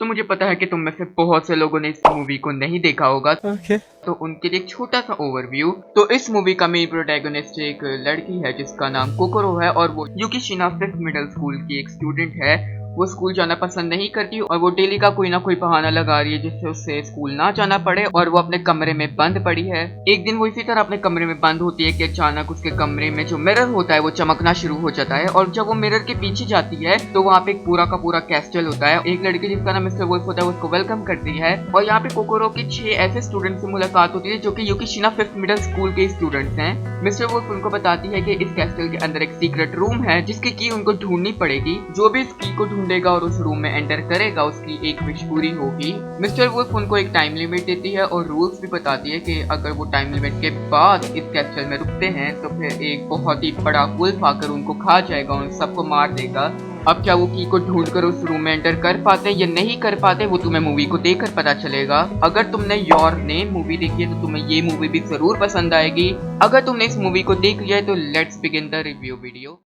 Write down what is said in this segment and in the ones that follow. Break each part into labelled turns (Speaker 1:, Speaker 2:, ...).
Speaker 1: तो मुझे पता है कि तुम में से बहुत से लोगों ने इस मूवी को नहीं देखा होगा। तो उनके लिए एक छोटा सा ओवरव्यू। तो इस मूवी का मेन प्रोटैगनिस्ट एक लड़की है जिसका नाम कोकोरो है और वो युकिशिना 5th मिडिल स्कूल की एक स्टूडेंट है। वो स्कूल जाना पसंद नहीं करती और वो डेली का कोई ना कोई बहाना लगा रही है जिससे उससे स्कूल ना जाना पड़े और वो अपने कमरे में बंद पड़ी है। एक दिन वो इसी तरह अपने कमरे में बंद होती है कि अचानक उसके कमरे में जो मिरर होता है वो चमकना शुरू हो जाता है और जब वो मिरर के पीछे जाती है तो वहाँ पे एक पूरा का पूरा कैस्टल होता है। एक लड़की जिसका नाम मिस्टर वुल्फ होता है उसको वेलकम करती है और यहाँ पे कोकोरो की 6 ऐसे स्टूडेंट से मुलाकात होती है जो कि युकिशिना 5th मिडिल स्कूल के स्टूडेंट्स हैं। मिस्टर वुल्फ उनको बताती है कि इस कैस्टल के अंदर एक सीक्रेट रूम है जिसकी की उनको ढूंढनी पड़ेगी। जो भी इस की को ढूंढेगा और उस रूम में एंटर करेगा उसकी एक विश पूरी होगी। मिस्टर वुल्फ उनको एक टाइम लिमिट देती है और रूल्स भी बताती है कि अगर वो टाइम लिमिट के बाद इस कैस्टल में रुकते हैं तो फिर एक बहुत ही बड़ा वुल्फ आकर उनको खा जाएगा और उन सबको मार देगा। अब क्या वो की को ढूंढकर उस रूम में एंटर कर पाते या नहीं कर पाते वो तुम्हें मूवी को देखकर पता चलेगा। अगर तुमने योर नेम मूवी देखी है तो तुम्हें ये मूवी भी जरूर पसंद आएगी। अगर तुमने इस मूवी को देख लिया है तो let's begin the review video.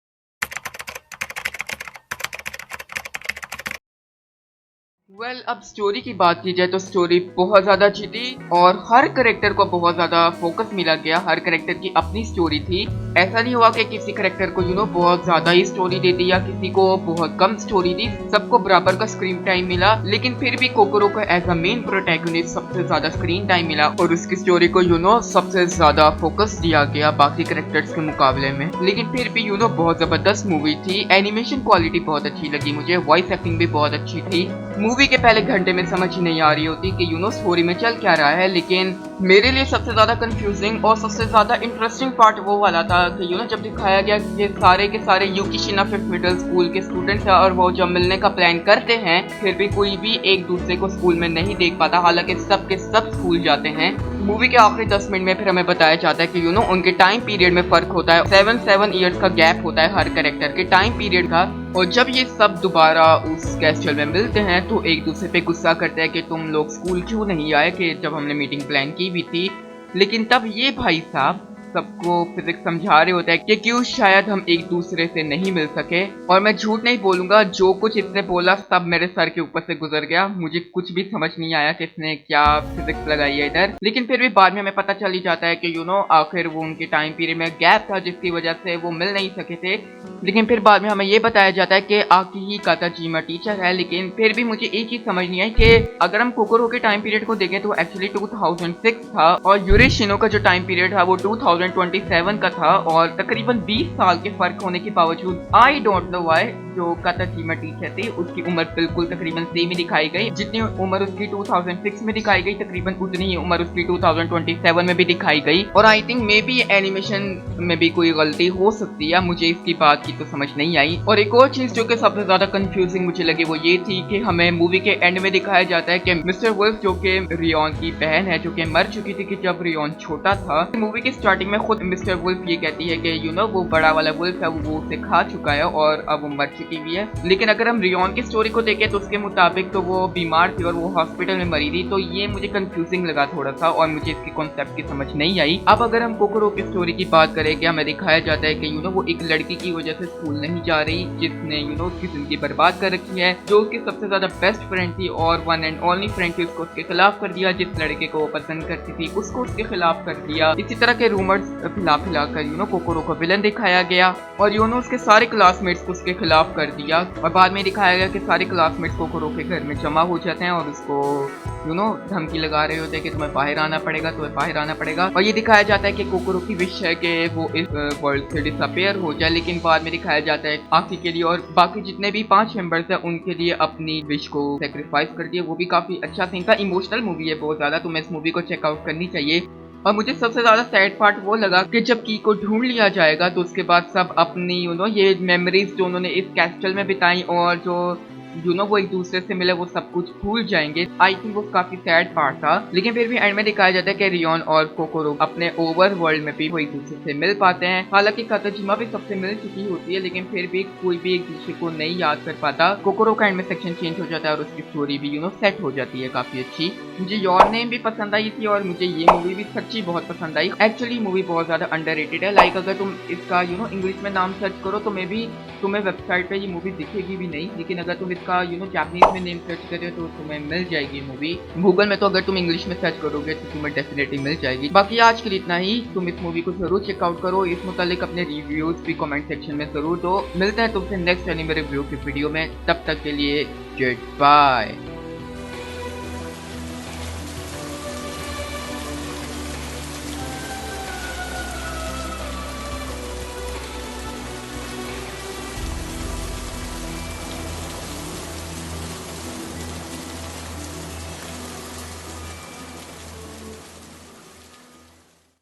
Speaker 1: अब स्टोरी की बात की जाए तो स्टोरी बहुत ज्यादा अच्छी थी और हर करेक्टर को बहुत ज्यादा फोकस मिला गया। हर करेक्टर की अपनी स्टोरी थी। ऐसा नहीं हुआ कि किसी करेक्टर को बहुत ज्यादा ही स्टोरी दे दी या किसी को बहुत कम स्टोरी दी। सबको बराबर का स्क्रीन टाइम मिला, लेकिन फिर भी कोकोरो को एज अ मेन प्रोटैगनिस्ट सबसे ज्यादा स्क्रीन टाइम मिला और उसकी स्टोरी को सबसे ज्यादा फोकस दिया गया बाकी करेक्टर्स के मुकाबले में। लेकिन फिर भी बहुत जबरदस्त मूवी थी। एनिमेशन क्वालिटी बहुत अच्छी लगी मुझे, वॉइस एक्टिंग भी बहुत अच्छी थी। मूवी के पहले घंटे में समझ ही नहीं आ रही होती कि स्टोरी में चल क्या रहा है, लेकिन मेरे लिए सबसे ज्यादा कंफ्यूजिंग और सबसे ज्यादा इंटरेस्टिंग पार्ट वो वाला था कि जब दिखाया गया कि सारे के सारे युकिशिना 5th मिडिल स्कूल के स्टूडेंट्स हैं और वो जब मिलने का प्लान करते हैं फिर भी कोई भी एक दूसरे को स्कूल में नहीं देख पाता, हालांकि सब के सब स्कूल जाते हैं। मूवी के आखिरी 10 मिनट में फिर हमें बताया जाता है कि उनके टाइम पीरियड में फर्क होता है। 7 ईयर्स का गैप होता है हर कैरेक्टर के टाइम पीरियड का। और जब ये सब दोबारा उस कैस्टल में मिलते हैं तो एक दूसरे पे गुस्सा करते हैं कि तुम लोग स्कूल क्यों नहीं आए, कि जब हमने मीटिंग प्लान की भी थी। लेकिन तब ये भाई साहब सबको फिजिक्स समझा रहे होते हैं कि क्यों शायद हम एक दूसरे से नहीं मिल सके। और मैं झूठ नहीं बोलूंगा, जो कुछ इसने बोला सब मेरे सर के ऊपर से गुजर गया। मुझे कुछ भी समझ नहीं आया कि इसने क्या फिजिक्स लगाई है इधर। लेकिन फिर भी बाद में हमें पता चल ही जाता है कि आखिर वो उनके टाइम पीरियड में गैप था जिसकी वजह से वो मिल नहीं सके थे। लेकिन फिर बाद में हमें ये बताया जाता है कि आकिही काताजीमा टीचर है। लेकिन फिर भी मुझे एक चीज समझ नहीं आई कि अगर हम कोकोरो के टाइम पीरियड को देखें तो एक्चुअली 2006 था और यूरिशिनो का जो टाइम पीरियड था वो 2027 का था और तकरीबन 20 साल के फर्क होने के बावजूद आई डोंट नो व्हाई जो काताजीमा टीचर थी उसकी उम्र बिल्कुल तकरीबन सेम ही दिखाई गई। जितनी उम्र उसकी 2006 में दिखाई गई तकरीबन उतनी ही उम्र उसकी 2027 में भी दिखाई गई। और I think may be animation में भी कोई गलती हो सकती है, मुझे इसकी बात की तो समझ नहीं आई। और एक और चीज जो कि सबसे ज्यादा कंफ्यूजिंग मुझे लगी वो ये थी कि हमें मूवी के एंड में दिखाया जाता है कि मिस्टर वुल्फ जो कि रियोन की बहन है जो कि मर चुकी थी कि जब रियोन छोटा था। मूवी की स्टार्टिंग में खुद मिस्टर वुल्फ ये कहती है कि वो बड़ा वाला वुल्फ है वो उसे खा चुका है और अब वो मर चुकी हुई है। लेकिन अगर हम रियोन की स्टोरी को देखें तो उसके मुताबिक तो वो बीमार थी और वो हॉस्पिटल में मरी थी। तो ये मुझे कंफ्यूजिंग लगा थोड़ा सा और मुझे इसकी कॉन्सेप्ट की समझ नहीं आई। अब अगर हम कोकोरो की स्टोरी की बात करें कि हमें दिखाया जाता है कि वो एक लड़की की वजह से स्कूल नहीं जा रही जिसने उसकी जिंदगी बर्बाद कर रखी है, जो उसकी सबसे ज्यादा बेस्ट फ्रेंड थी और वन एंड ओनली फ्रेंड थी, उसको उसके खिलाफ कर दिया। जिस लड़के को वो पसंद करती थी उसको उसके खिलाफ कर दिया। इसी तरह के रूमर्स फैलाकर कोकोरो को विलन दिखाया गया और उसके सारे क्लासमेट्स को उसके खिलाफ कर दिया। और बाद में दिखाया गया कि सारे क्लासमेट्स कोकोरो के घर में जमा हो जाते हैं और उसको धमकी लगा रहे होते हैं कि तुम्हें बाहर आना पड़ेगा, तुम्हें बाहर आना पड़ेगा। और ये दिखाया जाता है कि कोकोरो की विश है कि वो इस वर्ल्ड से डिसअपियर हो जाए। लेकिन बाद में दिखाया जाता है आखी के लिए और बाकी जितने भी 5 मेंबर्स हैं उनके लिए अपनी विश को सेक्रीफाइस कर दिया। वो भी काफी अच्छा सीन था। इमोशनल मूवी है बहुत ज्यादा, तुम्हें इस मूवी को चेकआउट करनी चाहिए। और मुझे सबसे ज्यादा सैड पार्ट वो लगा कि जब की को ढूंढ लिया जाएगा तो उसके बाद सब अपनी ये मेमोरीज जो उन्होंने इस कैस्टल में बिताई और जो वो एक दूसरे से मिले वो सब कुछ भूल जाएंगे। आई थिंक वो काफी सैड पार्ट था। लेकिन फिर भी एंड में दिखाया जाता है कि रियोन और कोकोरो अपने ओवर वर्ल्ड में भी वो एक दूसरे से मिल पाते हैं। हालांकि काताजीमा भी सबसे मिल चुकी होती है लेकिन फिर भी कोई भी एक दूसरे को नहीं याद कर पाता। कोकोरो का एंड में सेक्शन चेंज हो जाता है और उसकी स्टोरी भी सेट हो जाती है काफी अच्छी। मुझे योर नेम भी पसंद आई थी और मुझे ये मूवी भी सच्ची बहुत पसंद आई। एक्चुअली मूवी बहुत ज्यादा अंडररेटेड है। लाइक अगर तुम इसका इंग्लिश में नाम सर्च करो तो मे बी तुम्हें वेबसाइट पे ये मूवी दिखेगी भी नहीं, लेकिन अगर तुम इसका जापानीज में नेम सर्च करे तो तुम्हें मिल जाएगी मूवी। गूगल में तो अगर तुम इंग्लिश में सर्च करोगे तो तुम्हें डेफिनेटली मिल जाएगी। बाकी आज के लिए इतना ही, तुम इस मूवी को जरूर चेकआउट करो, इस मुतालिक अपने रिव्यूज भी कमेंट सेक्शन में जरूर दो। मिलते हैं तुमसे नेक्स्ट एनिमे रिव्यू की वीडियो में, तब तक के लिए गुड बाय।